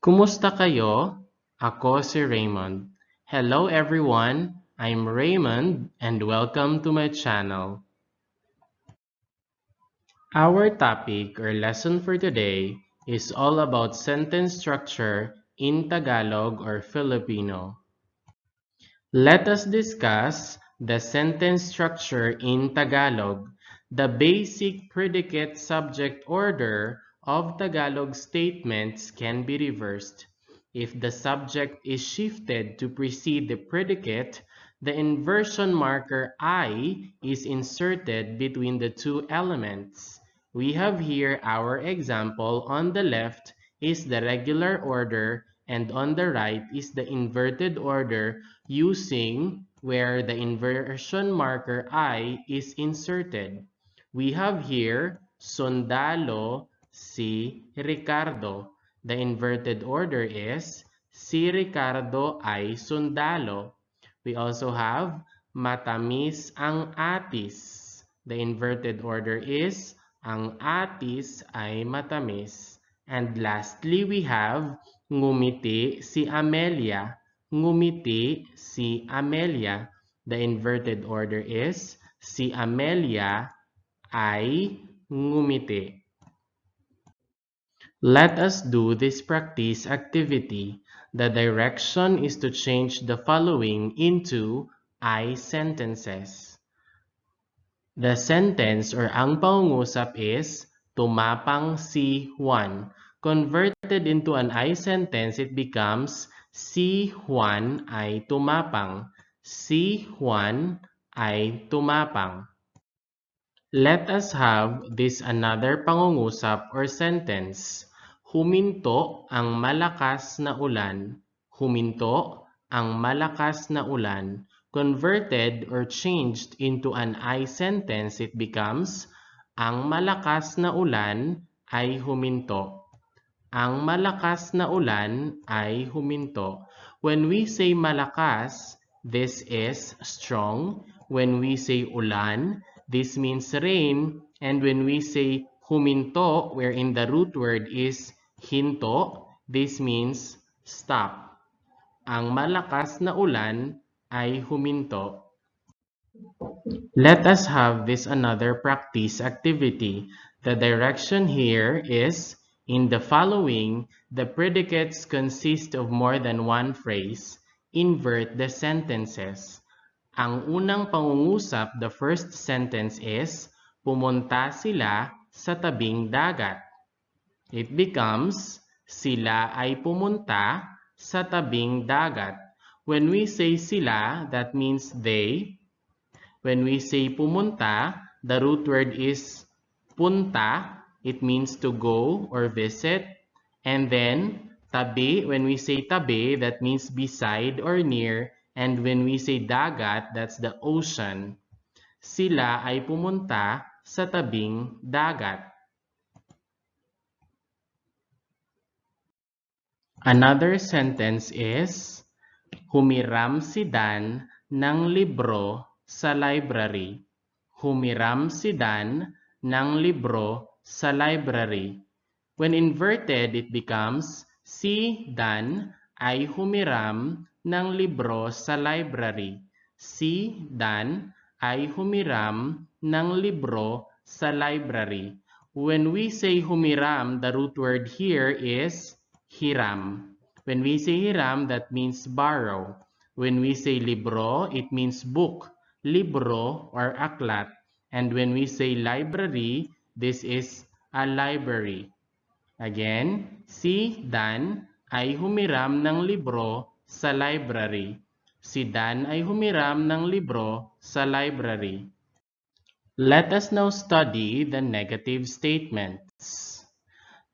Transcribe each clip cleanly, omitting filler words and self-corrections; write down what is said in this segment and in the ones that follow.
Kumusta kayo? Ako si Reymund. Hello everyone, I'm Reymund and welcome to my channel. Our topic or lesson for today is all about sentence structure in Tagalog or Filipino. Let us discuss the sentence structure in Tagalog. The basic predicate-subject order of Tagalog statements can be reversed. If the subject is shifted to precede the predicate, the inversion marker I is inserted between the two elements. We have here our example. On the left is the regular order and on the right is the inverted order using where the inversion marker I is inserted. We have here sundalo si Ricardo. The inverted order is si Ricardo ay sundalo. We also have matamis ang atis. The inverted order is ang atis ay matamis. And lastly, we have ngumiti si Amelia. Ngumiti si Amelia. The inverted order is si Amelia ay ngumiti. Let us do this practice activity. The direction is to change the following into I sentences. The sentence or ang pangungusap is tumapang si Juan. Converted into an I sentence, it becomes si Juan ay tumapang. Si Juan ay tumapang. Let us have this another pangungusap or sentence. Huminto ang malakas na ulan. Huminto ang malakas na ulan. Converted or changed into an I sentence, it becomes ang malakas na ulan ay huminto. Ang malakas na ulan ay huminto. When we say malakas, this is strong. When we say ulan, this means rain. And when we say huminto, wherein the root word is hinto, this means stop. Ang malakas na ulan ay huminto. Let us have this another practice activity. The direction here is in the following, the predicates consist of more than one phrase. Invert the sentences. Ang unang pangungusap, the first sentence is, pumunta sila sa tabing dagat. It becomes, sila ay pumunta sa tabing dagat. When we say sila, that means they. When we say pumunta, the root word is punta. It means to go or visit. And then, tabi, when we say tabi, that means beside or near. And when we say dagat, that's the ocean. Sila ay pumunta sa tabing dagat. Another sentence is, humiram si Dan ng libro sa library. Humiram si Dan ng libro sa library. When inverted, it becomes, si Dan ay humiram ng libro sa library. Si Dan ay humiram ng libro sa library. When we say humiram, the root word here is hiram. When we say hiram, that means borrow. When we say libro, it means book, libro or aklat. And when we say library, this is a library. Again, si Dan ay humiram ng libro sa library. Si Dan ay humiram ng libro sa library. Let us now study the negative statements.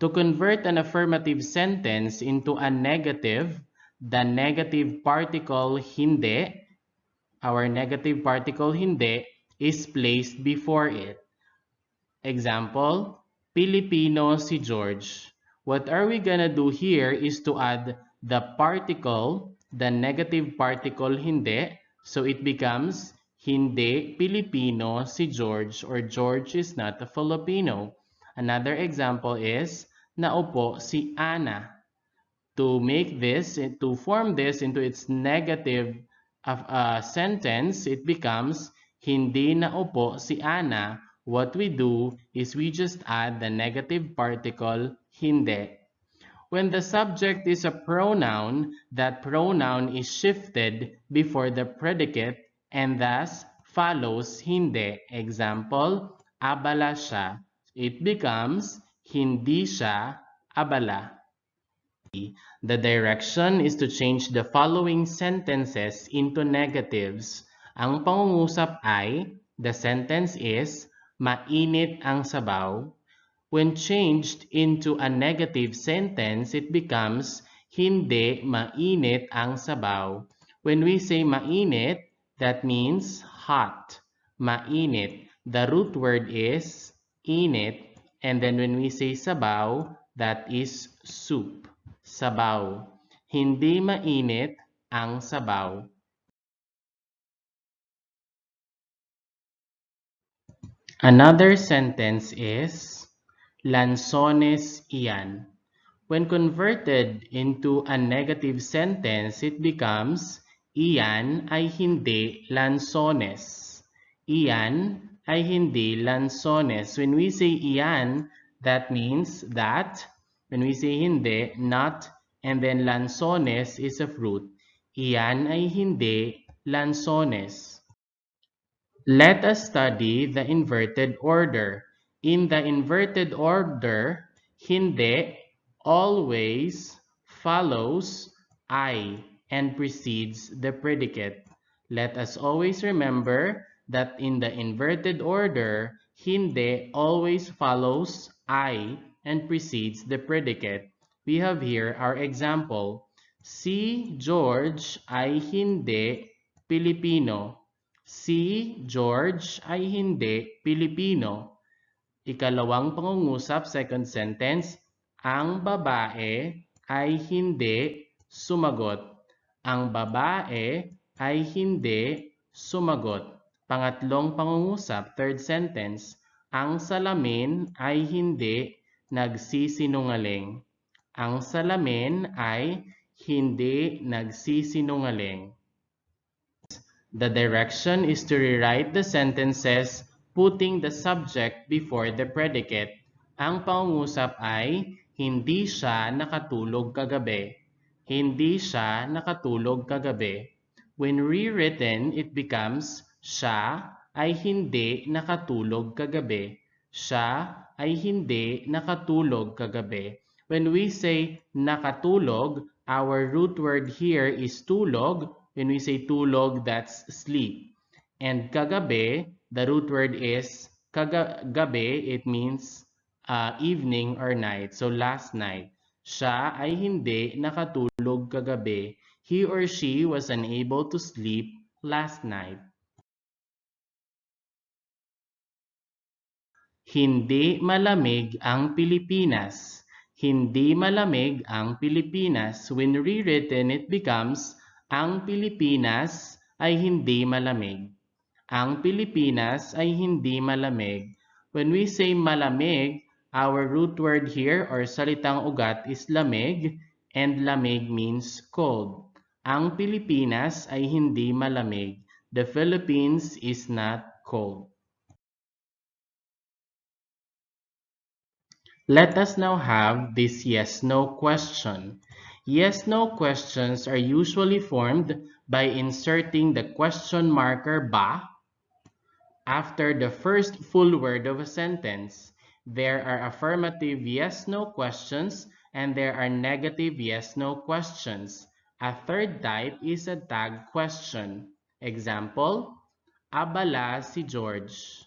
To convert an affirmative sentence into a negative, the negative particle hindi, our negative particle hindi, is placed before it. Example, Filipino si George. What are we gonna do here is to add the particle, the negative particle hindi, so it becomes hindi Filipino si George, or George is not a Filipino. Another example is naupo si Ana. to form this into its negative sentence, it becomes hindi naupo si Ana. What we do is we just add the negative particle hindi. When the subject is a pronoun, that pronoun is shifted before the predicate and thus follows hindi. Example, abala siya. It becomes hindi siya abala. The direction is to change the following sentences into negatives. Ang pangungusap ay, the sentence is, mainit ang sabaw. When changed into a negative sentence, it becomes, hindi mainit ang sabaw. When we say mainit, that means hot. Mainit. The root word is init. And then when we say sabaw, that is soup. Sabaw. Hindi mainit ang sabaw. Another sentence is, lanzones iyan. When converted into a negative sentence, it becomes, iyan ay hindi lanzones. Iyan ay hindi lanzones. When we say iyan, that means that. When we say hindi, not. And then lanzones is a fruit. Iyan ay hindi lanzones. Let us study the inverted order. In the inverted order, hindi always follows I and precedes the predicate. Let us always remember that in the inverted order, hindi always follows I and precedes the predicate. We have here our example. Si George ay hindi Filipino. Si George ay hindi Pilipino. Ikalawang pangungusap, second sentence, ang babae ay hindi sumagot. Ang babae ay hindi sumagot. Pangatlong pangungusap, third sentence, ang salamin ay hindi nagsisinungaling. Ang salamin ay hindi nagsisinungaling. The direction is to rewrite the sentences putting the subject before the predicate. Ang pangungusap ay, hindi siya nakatulog kagabi. Hindi siya nakatulog kagabi. When rewritten, it becomes, siya ay hindi nakatulog kagabi. Siya ay hindi nakatulog kagabi. When we say nakatulog, our root word here is tulog. When we say tulog, that's sleep. And kagabi, the root word is kagabi. It means evening or night. So last night. Siya ay hindi nakatulog kagabi. He or she was unable to sleep last night. Hindi malamig ang Pilipinas. Hindi malamig ang Pilipinas. When rewritten, it becomes, ang Pilipinas ay hindi malamig. Ang Pilipinas ay hindi malamig. When we say malamig, our root word here or salitang ugat is lamig, and lamig means cold. Ang Pilipinas ay hindi malamig. The Philippines is not cold. Let us now have this yes-no question. Yes-no questions are usually formed by inserting the question marker ba after the first full word of a sentence. There are affirmative yes-no questions and there are negative yes-no questions. A third type is a tag question. Example, abala si George.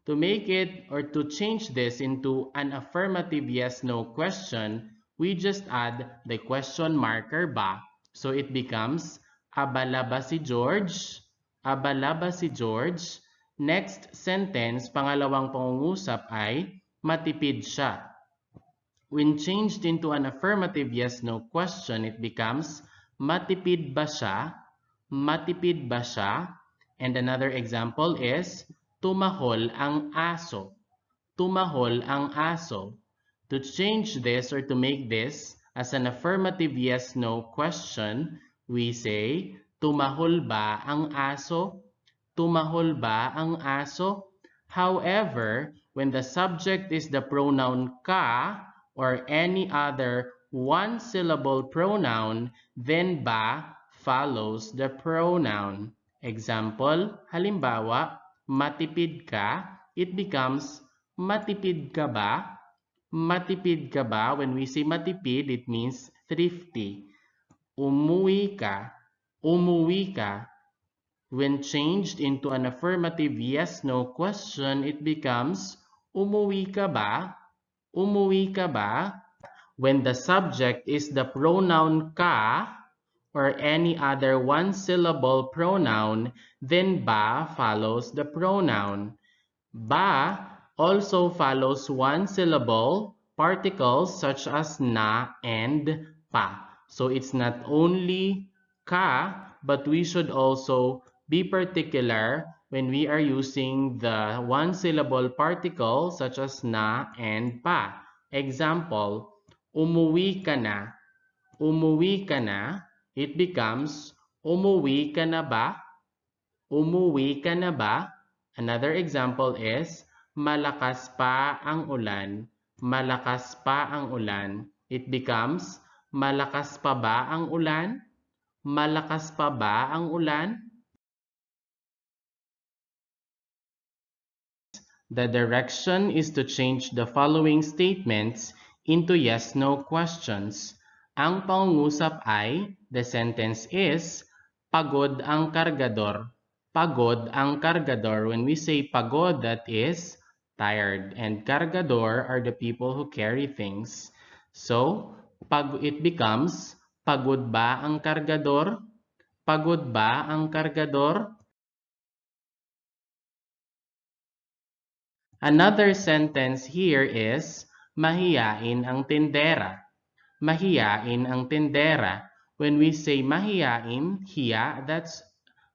To make it or to change this into an affirmative yes-no question, we just add the question marker ba. So it becomes, abala ba si George? Abala ba si George? Next sentence, pangalawang pangungusap ay, matipid siya. When changed into an affirmative yes-no question, it becomes, matipid ba siya? Matipid ba siya? And another example is, tumahol ang aso. Tumahol ang aso. To change this or to make this As an affirmative yes-no question, we say, tumahol ba ang aso? Tumahol ba ang aso? However, when the subject is the pronoun ka or any other one-syllable pronoun, then ba follows the pronoun. Example, halimbawa, matipid ka, it becomes matipid ka ba? Matipid ka ba? When we say matipid, it means thrifty. Umuwi ka, umuwi ka. When changed into an affirmative yes-no question, it becomes umuwi ka ba? Umuwi ka ba? When the subject is the pronoun ka or any other one-syllable pronoun, then ba follows the pronoun. Ba also follows one-syllable particles such as na and pa. So it's not only ka, but we should also be particular when we are using the one-syllable particle such as na and pa. Example, umuwi ka na. Umuwi ka na. It becomes umuwi ka na ba? Umuwi ka na ba? Another example is malakas pa ang ulan. Malakas pa ang ulan. It becomes malakas pa ba ang ulan? Malakas pa ba ang ulan? The direction is to change the following statements into yes-no questions. Ang pangungusap ay, the sentence is, pagod ang kargador. Pagod ang kargador. When we say pagod, that is tired. And kargador are the people who carry things. So, it becomes, pagod ba ang kargador? Pagod ba ang kargador? Another sentence here is, mahiyain ang tindera. Mahiyain ang tindera. When we say mahiyain, hiya, that's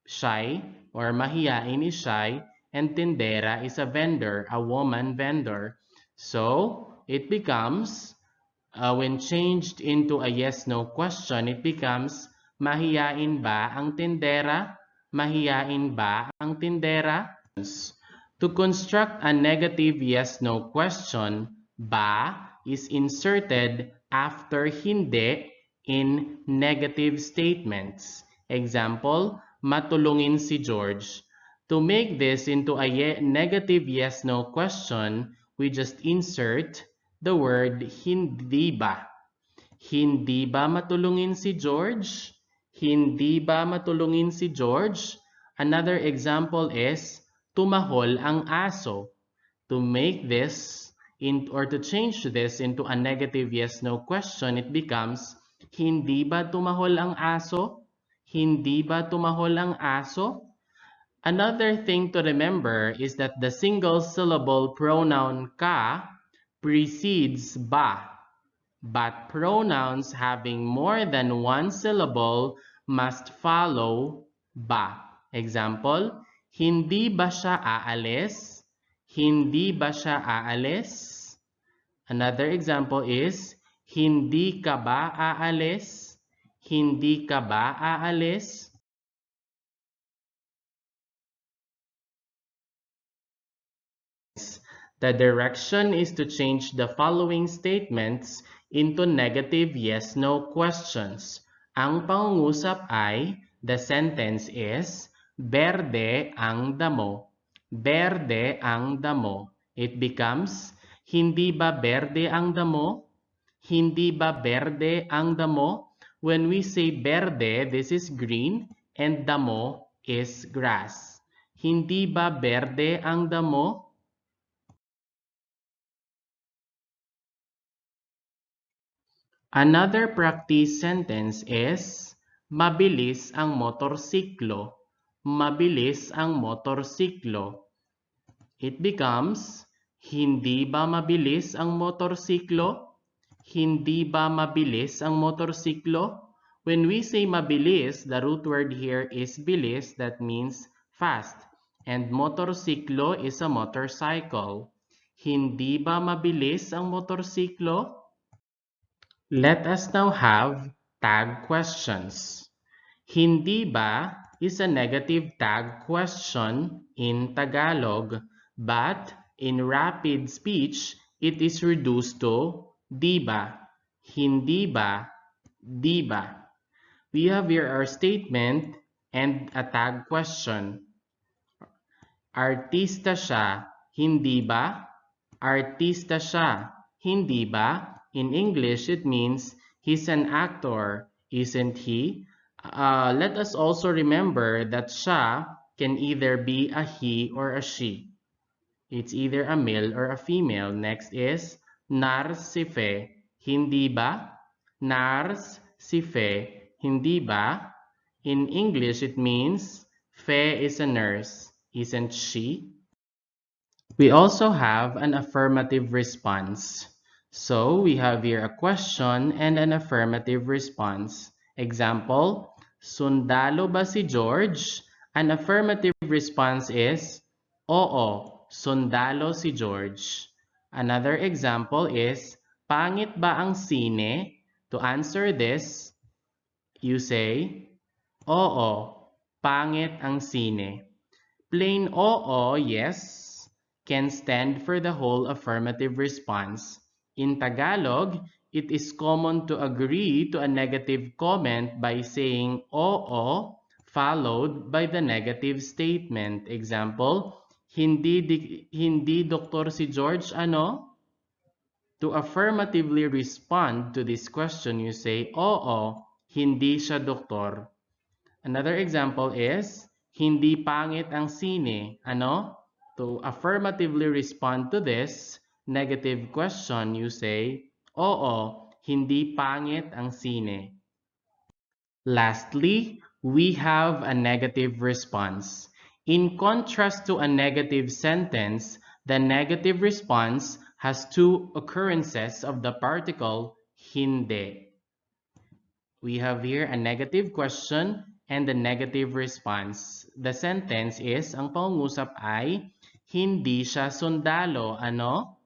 shy, or mahiyain is shy, and tindera is a vendor, a woman vendor. So, it becomes, when changed into a yes-no question, it becomes, mahiyain ba ang tindera? Mahiyain ba ang tindera? To construct a negative yes-no question, ba is inserted after hindi in negative statements. Example, matulungin si George. To make this into a negative yes-no question, we just insert the word hindi ba. Hindi ba matulungin si George? Hindi ba matulungin si George? Another example is, tumahol ang aso. To make this or to change this into a negative yes-no question, it becomes, hindi ba tumahol ang aso? Hindi ba tumahol ang aso? Another thing to remember is that the single syllable pronoun ka precedes ba. But pronouns having more than one syllable must follow ba. Example, hindi ba siya aalis? Hindi ba siya aalis? Another example is, hindi ka ba aalis? Hindi ka ba aalis? The direction is to change the following statements into negative yes-no questions. Ang pangungusap ay, the sentence is, berde ang damo. Berde ang damo. It becomes, hindi ba berde ang damo? Hindi ba berde ang damo? When we say berde, this is green, and damo is grass. Hindi ba berde ang damo? Another practice sentence is, mabilis ang motorsiklo. Mabilis ang motorsiklo. It becomes, hindi ba mabilis ang motorsiklo? Hindi ba mabilis ang motorsiklo? When we say mabilis, the root word here is bilis, that means fast. And motorsiklo is a motorcycle. Hindi ba mabilis ang motorsiklo? Let us now have tag questions. Hindi ba is a negative tag question in Tagalog, but in rapid speech, it is reduced to di ba, hindi ba, di ba. We have here our statement and a tag question. Artista siya, hindi ba? Artista siya, hindi ba? In English, it means he's an actor, isn't he? Let us also remember that siya can either be a he or a she. It's either a male or a female. Next is narsife, hindi ba? Narsife, hindi ba? In English, it means Fe is a nurse, isn't she? We also have an affirmative response. So we have here a question and an affirmative response. Example, sundalo ba si George? An affirmative response is, oo, sundalo si George. Another example is, pangit ba ang sine? To answer this, you say, oo, pangit ang sine. Plain oo, yes, can stand for the whole affirmative response. In Tagalog, it is common to agree to a negative comment by saying oo followed by the negative statement. Example, hindi doktor si George ano? To affirmatively respond to this question, you say oo, hindi siya doktor. Another example is, hindi pangit ang sine. Ano? To affirmatively respond to this negative question, you say, oo, hindi pangit ang sine. Lastly, we have a negative response. In contrast to a negative sentence, the negative response has two occurrences of the particle hindi. We have here a negative question and a negative response. The sentence is, ang pangungusap ay, hindi siya sundalo. Ano?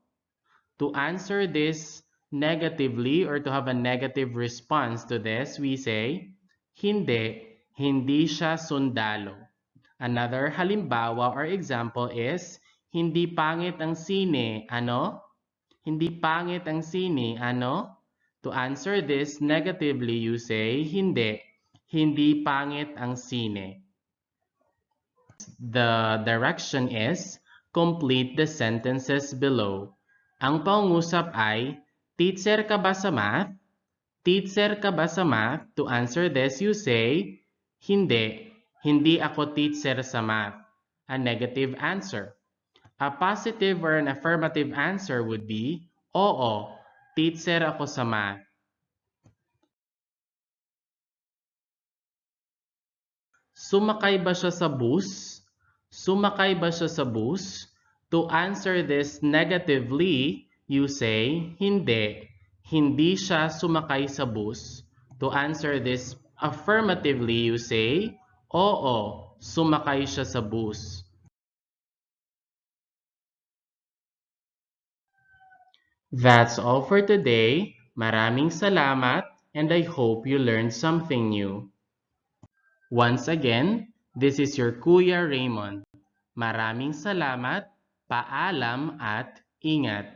To answer this negatively or to have a negative response to this, we say, hindi siya sundalo. Another halimbawa or example is, hindi pangit ang sine. Ano? Hindi pangit ang sine. Ano? To answer this negatively, you say, hindi pangit ang sine. The direction is, complete the sentences below. Ang pangungusap ay, teacher ka ba sa math? Teacher ka ba sa math? To answer this, you say, hindi ako teacher sa math. A negative answer. A positive or an affirmative answer would be, oo, teacher ako sa math. Sumakay ba siya sa bus? Sumakay ba siya sa bus? To answer this negatively, you say, hindi. Hindi siya sumakay sa bus. To answer this affirmatively, you say, oo, sumakay siya sa bus. That's all for today. Maraming salamat, and I hope you learned something new. Once again, this is your Kuya Reymund. Maraming salamat, paalam at ingat.